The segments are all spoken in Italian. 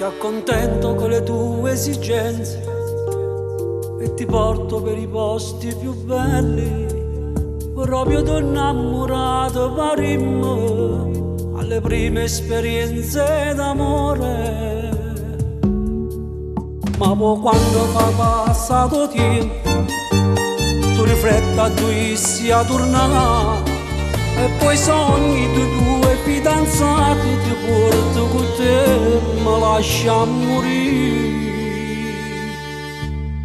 Ti accontento con le tue esigenze e ti porto per i posti più belli. Proprio t'ho innamorato parimmo alle prime esperienze d'amore. Ma poi quando fa passato tempo tu rifletti a tu sia tornare e poi sogni di due fidanzati ti porto con te, ma lascia morire.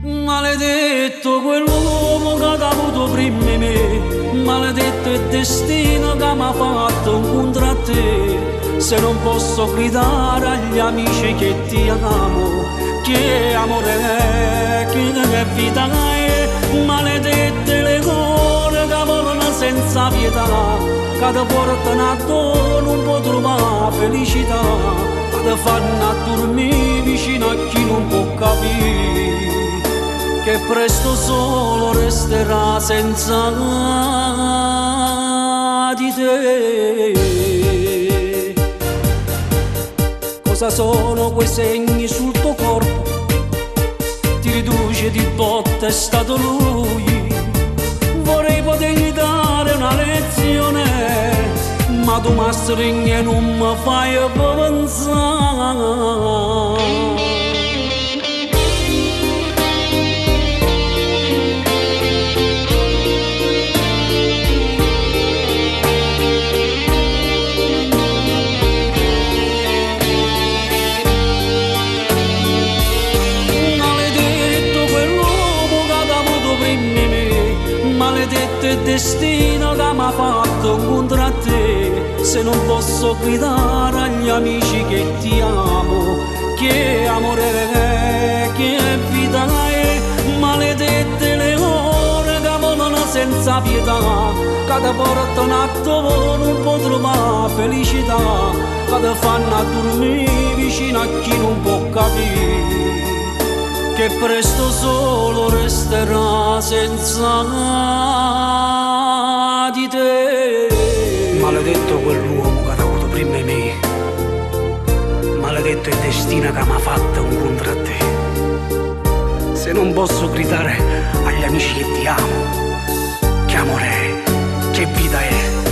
Maledetto quell'uomo che t'ha avuto prima di me, maledetto il destino che mi ha fatto incontrare a te. Se non posso gridare agli amici che ti amo, che amore è, che vita è, maledette le cuore che volano senza pietà, che ti portano attorno un po' trovare felicità, che ti fanno a dormire vicino a chi non può capire che presto solo resterà senza di te. Cosa sono quei segni sul tuo corpo? Ti riduce di botte, è stato lui. Vorrei potergli dare una lezione, ma tu mi stringi e non mi fai pensare. Maledetto il destino che mi ha fatto incontrare a te. Se non posso gridare agli amici che ti amo, che amore è, che vita è, maledette le ore che volano senza pietà, che ti portano attorno un po' trovare felicità, che ti fanno a dormire vicino a chi non può capire che presto solo resterà senza di te. Maledetto quell'uomo che ha avuto prima di me, maledetto il destino che mi ha fatto incontrare a te. Se non posso gridare agli amici che ti amo, che amore è, che vita è,